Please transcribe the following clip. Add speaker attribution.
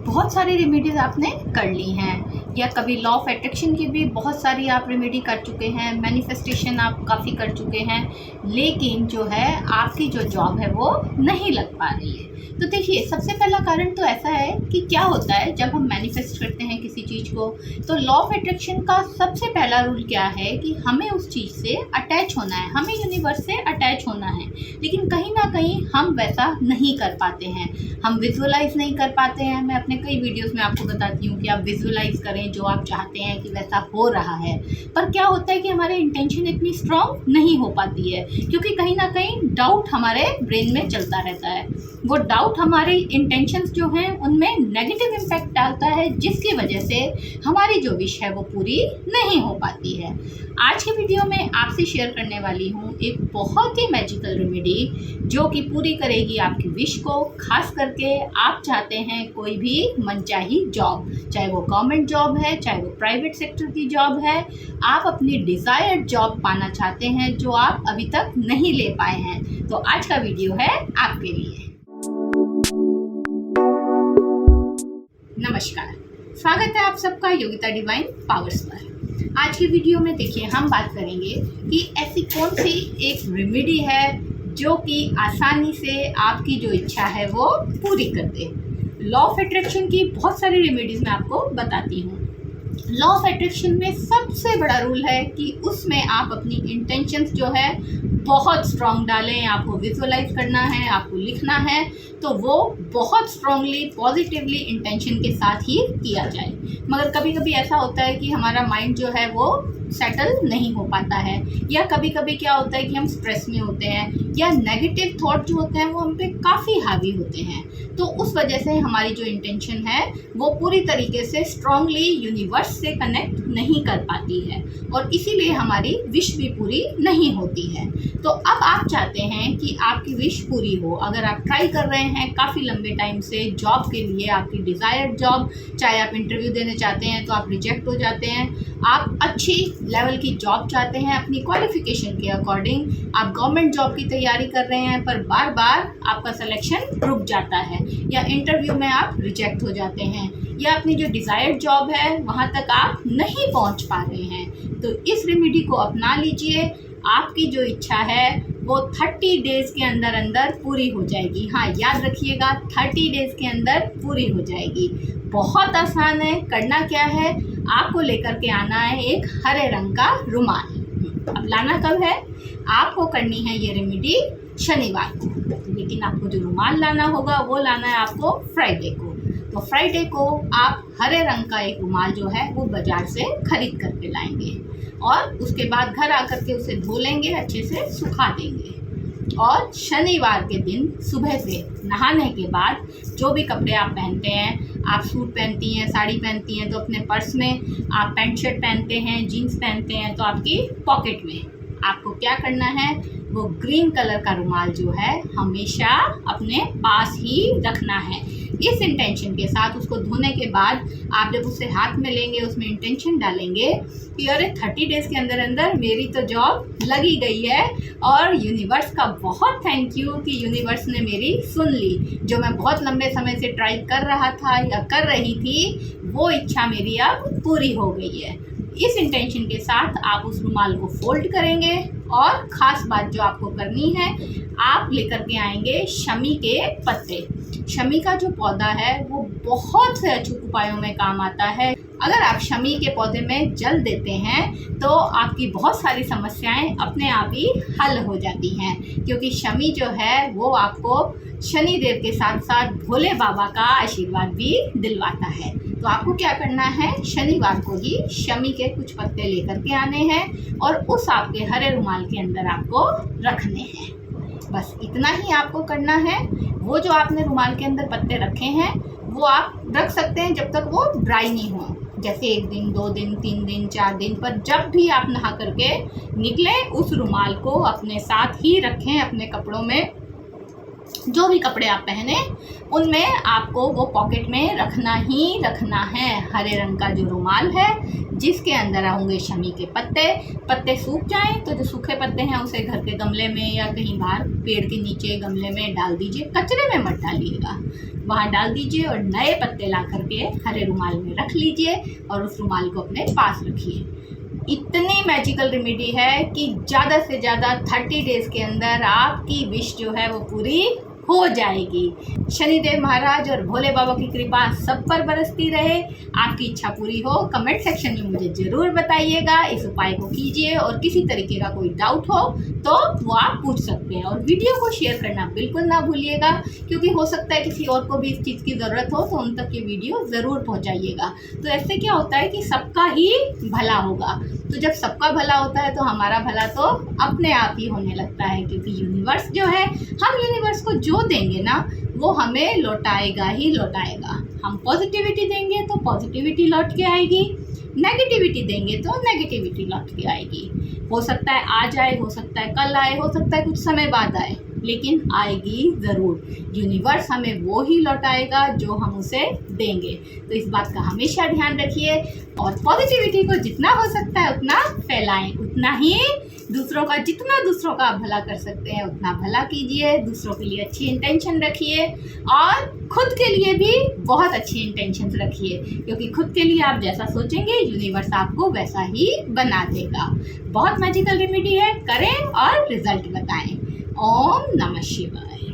Speaker 1: बहुत सारी रेमेडीज़ आपने कर ली हैं, या कभी लॉ ऑफ अट्रैक्शन की भी बहुत सारी आप रेमेडी कर चुके हैं, मैनिफेस्टेशन आप काफ़ी कर चुके हैं, लेकिन जो है आपकी जो जॉब है वो नहीं लग पा रही है। तो देखिए, सबसे पहला कारण तो ऐसा है कि क्या होता है जब हम मैनिफेस्ट करते हैं किसी चीज़ को, तो लॉ ऑफ अट्रैक्शन का सबसे पहला रूल क्या है कि हमें उस चीज़ से अटैच होना है, हमें यूनिवर्स से अटैच होना है। लेकिन कहीं ना कहीं हम वैसा नहीं कर पाते हैं, हम विजुअलाइज नहीं कर पाते हैं। मैं अपने कई वीडियोस में आपको बताती हूँ कि आप विजुअलाइज करें जो आप चाहते हैं कि वैसा हो रहा है, पर क्या होता है कि हमारे इंटेंशन इतनी स्ट्रांग नहीं हो पाती है, क्योंकि कहीं ना कहीं डाउट हमारे ब्रेन में चलता रहता है। वो डाउट हमारी इंटेंशंस जो हैं उनमें नेगेटिव इम्पैक्ट डालता है, जिसकी वजह से हमारी जो विश है वो पूरी नहीं हो पाती है। आज के वीडियो में आपसे शेयर करने वाली हूँ एक बहुत ही मैजिकल रेमेडी जो कि पूरी करेगी आपकी विश को। खास करके आप चाहते हैं कोई भी मनचाही जॉब, चाहे वो गवर्नमेंट जॉब है, चाहे वो प्राइवेट सेक्टर की जॉब है, आप अपनी डिज़ायर्ड जॉब पाना चाहते हैं जो आप अभी तक नहीं ले पाए हैं, तो आज का वीडियो है आपके लिए। नमस्कार, स्वागत है आप सबका योगिता डिवाइन पावर्स पर। आज की वीडियो में देखिए हम बात करेंगे कि ऐसी कौन सी एक रेमेडी है जो कि आसानी से आपकी जो इच्छा है वो पूरी कर दे। लॉ ऑफ अट्रैक्शन की बहुत सारी रेमेडीज मैं आपको बताती हूँ। लॉ ऑफ अट्रैक्शन में सबसे बड़ा रूल है कि उसमें आप अपनी इंटेंशंस जो है बहुत स्ट्रांग डालें। आपको विजुअलाइज करना है, आपको लिखना है, तो वो बहुत स्ट्रांगली पॉजिटिवली इंटेंशन के साथ ही किया जाए। मगर कभी कभी ऐसा होता है कि हमारा माइंड जो है वो सेटल नहीं हो पाता है, या कभी कभी क्या होता है कि हम स्ट्रेस में होते हैं, या नेगेटिव थॉट जो होते हैं वो हम पे काफ़ी हावी होते हैं। तो उस वजह से हमारी जो इंटेंशन है वो पूरी तरीके से स्ट्रांगली यूनिवर्स से कनेक्ट नहीं कर पाती है, और इसीलिए हमारी विश भी पूरी नहीं होती है। तो अब आप चाहते हैं कि आपकी विश पूरी हो। अगर आप ट्राई कर रहे हैं काफ़ी लंबे टाइम से जॉब के लिए, आपकी डिज़ायर्ड जॉब, चाहे आप इंटरव्यू देने चाहते हैं तो आप रिजेक्ट हो जाते हैं, आप अच्छी लेवल की जॉब चाहते हैं अपनी क्वालिफिकेशन के अकॉर्डिंग, आप गवर्नमेंट जॉब की तैयारी कर रहे हैं पर बार बार आपका सिलेक्शन रुक जाता है, या इंटरव्यू में आप रिजेक्ट हो जाते हैं, या अपनी जो डिज़ायर्ड जॉब है वहाँ तक आप नहीं पहुँच पा रहे हैं, तो इस रेमेडी को अपना लीजिए। आपकी जो इच्छा है वो 30 डेज़ के अंदर अंदर पूरी हो जाएगी। हाँ, याद रखिएगा, 30 डेज़ के अंदर पूरी हो जाएगी। बहुत आसान है। करना क्या है, आपको लेकर के आना है एक हरे रंग का रुमाल। अब लाना कब है, आपको करनी है ये रेमेडी शनिवार को, लेकिन आपको जो रुमाल लाना होगा वो लाना है आपको फ्राइडे को। तो फ्राइडे को आप हरे रंग का एक रुमाल जो है वो बाजार से खरीद करके लाएंगे, और उसके बाद घर आकर के उसे धो लेंगे, अच्छे से सुखा देंगे, और शनिवार के दिन सुबह से नहाने के बाद जो भी कपड़े आप पहनते हैं, आप सूट पहनती हैं, साड़ी पहनती हैं तो अपने पर्स में, आप पैंट शर्ट पहनते हैं, जीन्स पहनते हैं तो आपकी पॉकेट में, आपको क्या करना है, वो ग्रीन कलर का रुमाल जो है हमेशा अपने पास ही रखना है। इस इंटेंशन के साथ उसको धोने के बाद आप जब उसे हाथ में लेंगे उसमें इंटेंशन डालेंगे कि अरे 30 डेज़ के अंदर अंदर मेरी तो जॉब लगी गई है, और यूनिवर्स का बहुत थैंक यू कि यूनिवर्स ने मेरी सुन ली। जो मैं बहुत लंबे समय से ट्राई कर रहा था या कर रही थी, वो इच्छा मेरी अब पूरी हो गई है। इस इंटेंशन के साथ आप उस रुमाल को फोल्ड करेंगे, और ख़ास बात जो आपको करनी है, आप लेकर के आएंगे शमी के पत्ते। शमी का जो पौधा है वो बहुत से अचूक उपायों में काम आता है। अगर आप शमी के पौधे में जल देते हैं तो आपकी बहुत सारी समस्याएं अपने आप ही हल हो जाती हैं, क्योंकि शमी जो है वो आपको शनिदेव के साथ साथ भोले बाबा का आशीर्वाद भी दिलवाता है। तो आपको क्या करना है, शनिवार को ही शमी के कुछ पत्ते लेकर के आने हैं, और उस आपके हरे रुमाल के अंदर आपको रखने हैं। बस इतना ही आपको करना है। वो जो आपने रुमाल के अंदर पत्ते रखे हैं वो आप रख सकते हैं जब तक वो ड्राई नहीं हो, जैसे 1 दिन, 2 दिन, 3 दिन, 4 दिन, पर जब भी आप नहा करके निकलें उस रुमाल को अपने साथ ही रखें अपने कपड़ों में, जो भी कपड़े आप पहने उनमें आपको वो पॉकेट में रखना ही रखना है हरे रंग का जो रुमाल है, जिसके अंदर होंगे शमी के पत्ते। पत्ते सूख जाएं तो जो सूखे पत्ते हैं उसे घर के गमले में या कहीं बाहर पेड़ के नीचे गमले में डाल दीजिए, कचरे में मत डालिएगा, वहाँ डाल दीजिए और नए पत्ते ला करके हरे रुमाल में रख लीजिए और उस रुमाल को अपने पास रखिए। इतनी मैजिकल रेमेडी है कि ज़्यादा से ज़्यादा 30 डेज़ के अंदर आपकी विश जो है वो पूरी हो जाएगी। शनिदेव महाराज और भोले बाबा की कृपा सब पर बरसती रहे, आपकी इच्छा पूरी हो। कमेंट सेक्शन में मुझे ज़रूर बताइएगा। इस उपाय को कीजिए और किसी तरीके का कोई डाउट हो तो वो आप पूछ सकते हैं। और वीडियो को शेयर करना बिल्कुल ना भूलिएगा, क्योंकि हो सकता है किसी और को भी इस चीज़ की ज़रूरत हो, तो उन तक ये वीडियो ज़रूर पहुँचाइएगा। तो ऐसे क्या होता है कि सबका ही भला होगा। तो जब सबका भला होता है तो हमारा भला तो अपने आप ही होने लगता है, क्योंकि यूनिवर्स जो है, हम यूनिवर्स को जो देंगे ना वो हमें लौटाएगा ही लौटाएगा। हम पॉजिटिविटी देंगे तो पॉजिटिविटी लौट के आएगी, नेगेटिविटी देंगे तो नेगेटिविटी लौट के आएगी। हो सकता है आज आए, हो सकता है कल आए, हो सकता है कुछ समय बाद आए, लेकिन आएगी ज़रूर। यूनिवर्स हमें वो ही लौटाएगा जो हम उसे देंगे। तो इस बात का हमेशा ध्यान रखिए और पॉजिटिविटी को जितना हो सकता है उतना फैलाएं, उतना ही जितना दूसरों का भला कर सकते हैं उतना भला कीजिए। दूसरों के लिए अच्छी इंटेंशन रखिए और खुद के लिए भी बहुत अच्छी इंटेंशन रखिए, क्योंकि खुद के लिए आप जैसा सोचेंगे यूनिवर्स आपको वैसा ही बना देगा। बहुत मैजिकल रेमेडी है, करें और रिजल्ट बताएं। ओम नमः शिवाय।